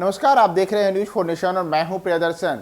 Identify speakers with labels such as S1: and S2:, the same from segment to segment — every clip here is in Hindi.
S1: नमस्कार, आप देख रहे हैं न्यूज फॉर नेशन और मैं हूं प्रियदर्शन।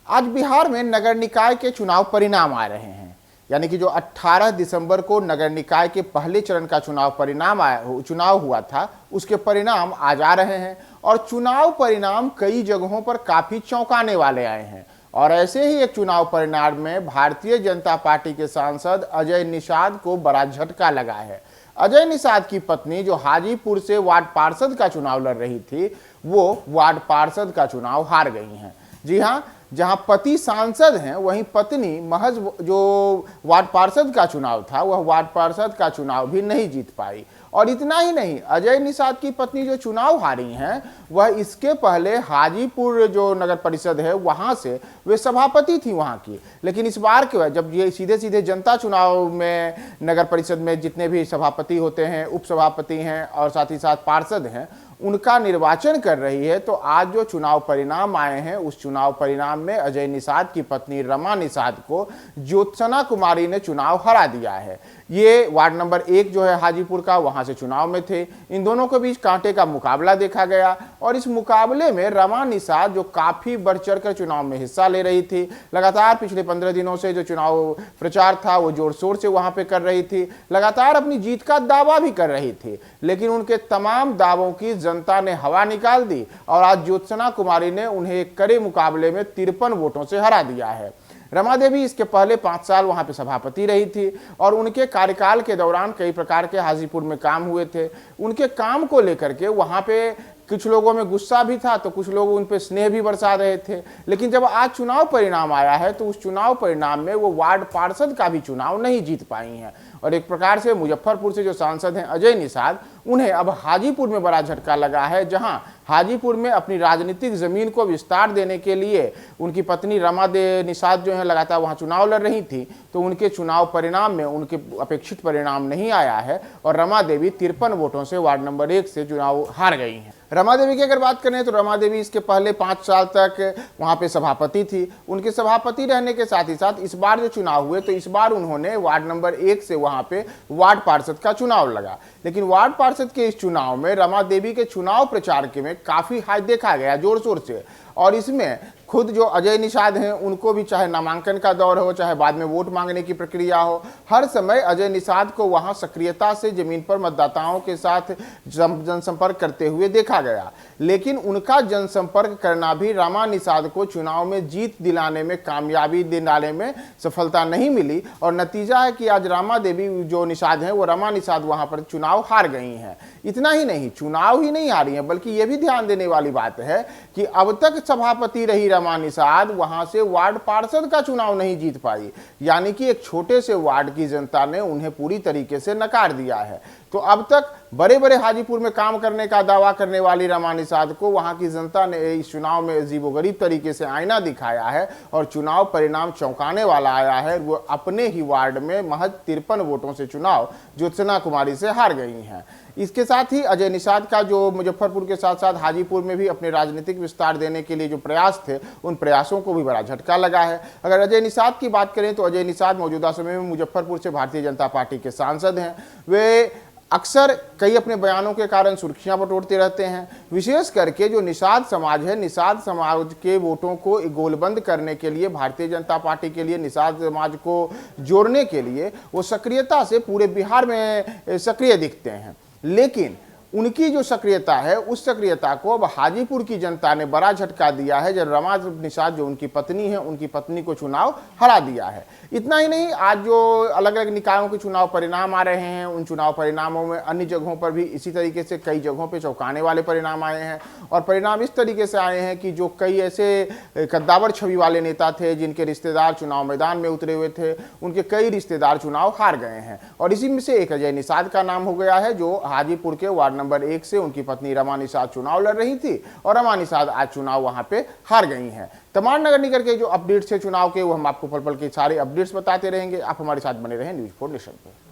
S1: आज बिहार में नगर निकाय के चुनाव परिणाम आ रहे हैं, यानी कि जो 18 दिसंबर को नगर निकाय के पहले चरण का चुनाव हुआ था, उसके परिणाम आज आ रहे हैं। और चुनाव परिणाम कई जगहों पर काफी चौंकाने वाले आए हैं। और ऐसे ही एक चुनाव परिणाम में भारतीय जनता पार्टी के सांसद अजय निषाद को बड़ा झटका लगा है। अजय निषाद की पत्नी, जो हाजीपुर से वार्ड पार्षद का चुनाव लड़ रही थी, वो वार्ड पार्षद का चुनाव हार गई हैं। जी हां, जहां पति सांसद हैं, वहीं पत्नी महज जो वार्ड पार्षद का चुनाव था, वह वार्ड पार्षद का चुनाव भी नहीं जीत पाई। और इतना ही नहीं, अजय निषाद की पत्नी जो चुनाव हारी हैं, वह इसके पहले हाजीपुर जो नगर परिषद है, वहां से वे सभापति थी वहां की। लेकिन इस बार के जब ये सीधे सीधे जनता चुनाव में नगर परिषद में जितने भी सभापति होते हैं, उप सभापति हैं और साथ ही साथ पार्षद हैं, उनका निर्वाचन कर रही है, तो आज जो चुनाव परिणाम आए हैं, उस चुनाव परिणाम में अजय निषाद की पत्नी रमा निषाद को ज्योत्सना कुमारी ने चुनाव हरा दिया है। ये वार्ड नंबर 1 जो है हाजीपुर का, वहां से चुनाव में थे। इन दोनों के बीच कांटे का मुकाबला देखा गया और इस मुकाबले में रमा निषाद, जो काफी बढ़ चढ़कर चुनाव में हिस्सा ले रही थी, लगातार पिछले 15 दिनों से जो चुनाव प्रचार था वो जोर शोर से वहां पे कर रही थी, लगातार अपनी जीत का दावा भी कर रही थी। लेकिन उनके तमाम दावों की जनता ने हवा निकाल दी और आज ज्योत्सना कुमारी ने उन्हें एक कड़े मुकाबले में 53 वोटों से हरा दिया है। रमा देवी इसके पहले 5 साल वहां पे सभापति रही थी और उनके कार्यकाल के दौरान कई प्रकार के हाजीपुर में काम हुए थे। उनके काम को लेकर के वहां पे कुछ लोगों में गुस्सा भी था, तो कुछ लोग उन पे स्नेह भी बरसा रहे थे। लेकिन जब आज चुनाव परिणाम आया है, तो उस चुनाव परिणाम में वो वार्ड पार्षद का भी चुनाव नहीं जीत पाई हैं। और एक प्रकार से मुजफ्फरपुर से जो सांसद हैं अजय निषाद, उन्हें अब हाजीपुर में बड़ा झटका लगा है, जहां हाजीपुर में अपनी राजनीतिक जमीन को विस्तार देने के लिए उनकी पत्नी रमा निषाद जो है लगातार वहां चुनाव लड़ रही थी, तो उनके चुनाव परिणाम में उनके अपेक्षित परिणाम नहीं आया है और रमा देवी 53 वोटों से वार्ड नंबर 1 से चुनाव हार गई हैं। रमा देवी की अगर बात करें तो रमा देवी इसके पहले 5 साल तक वहां पे सभापति थी। उनके सभापति रहने के साथ ही साथ इस बार जो चुनाव हुए, तो इस बार उन्होंने वार्ड नंबर 1 से वहां पे वार्ड पार्षद का चुनाव लगा। लेकिन वार्ड पार्षद के इस चुनाव में रमा देवी के चुनाव प्रचार के में काफी हाई देखा गया जोर शोर से। और इसमें खुद जो अजय निषाद हैं, उनको भी चाहे नामांकन का दौर हो, चाहे बाद में वोट मांगने की प्रक्रिया हो, हर समय अजय निषाद को वहां सक्रियता से जमीन पर मतदाताओं के साथ जनसंपर्क करते हुए देखा गया। लेकिन उनका जनसंपर्क करना भी रमा निषाद को चुनाव में जीत दिलाने में, कामयाबी दिलाने में सफलता नहीं मिली। और नतीजा है कि आज रमा देवी जो निषाद हैं, वो रमा निषाद वहां पर चुनाव हार गई हैं। इतना ही नहीं, चुनाव ही नहीं हारी हैं, बल्कि यह भी ध्यान देने वाली बात है कि अब तक सभापति रही रमा निषाद वहां से वार्ड पार्षद का चुनाव नहीं जीत पाई। यानी कि एक छोटे से वार्ड की जनता ने उन्हें पूरी तरीके से नकार दिया है। तो अब तक बड़े बड़े हाजीपुर में काम करने का दावा करने वाली रमा निषाद को वहां की जनता ने इस चुनाव में अजीबोगरीब तरीके से आईना दिखाया है और चुनाव परिणाम चौंकाने वाला आया है। वो अपने ही वार्ड में महज 53 वोटों से चुनाव ज्योत्सना कुमारी से हार गई हैं। इसके साथ ही अजय निषाद का जो मुजफ्फरपुर के साथ साथ हाजीपुर में भी अपने राजनीतिक विस्तार देने के लिए जो प्रयास थे, उन प्रयासों को भी बड़ा झटका लगा है। अगर अजय निषाद की बात करें तो अजय निषाद मौजूदा समय में मुजफ्फरपुर से भारतीय जनता पार्टी के सांसद हैं। वे अक्सर कई अपने बयानों के कारण सुर्खियां बटोरते रहते हैं। विशेष करके जो निषाद समाज है, निषाद समाज के वोटों को गोलबंद करने के लिए, भारतीय जनता पार्टी के लिए निषाद समाज को जोड़ने के लिए वो सक्रियता से पूरे बिहार में सक्रिय दिखते हैं। लेकिन उनकी जो सक्रियता है, उस सक्रियता को अब हाजीपुर की जनता ने बड़ा झटका दिया है, जब रमा निषाद जो उनकी पत्नी है, उनकी पत्नी को चुनाव हरा दिया है। इतना ही नहीं, आज जो अलग अलग निकायों के चुनाव परिणाम आ रहे हैं, उन चुनाव परिणामों में अन्य जगहों पर भी इसी तरीके से कई जगहों पे चौंकाने वाले परिणाम आए हैं। और परिणाम इस तरीके से आए हैं कि जो कई ऐसे कद्दावर छवि वाले नेता थे, जिनके रिश्तेदार चुनाव मैदान में उतरे हुए थे, उनके कई रिश्तेदार चुनाव हार गए हैं। और इसी में से एक अजय निषाद का नाम हो गया है, जो हाजीपुर के वार्ड नंबर 1 से उनकी पत्नी रमा निषाद चुनाव लड़ रही थी और रमा निषाद आज चुनाव वहां पे हार गई हैं। तमाम नगर निगम के जो अपडेट्स है चुनाव के, वो हम आपको पल पल के सारे अपडेट्स बताते रहेंगे। आप हमारे साथ बने रहें न्यूज 4 नेशन पे।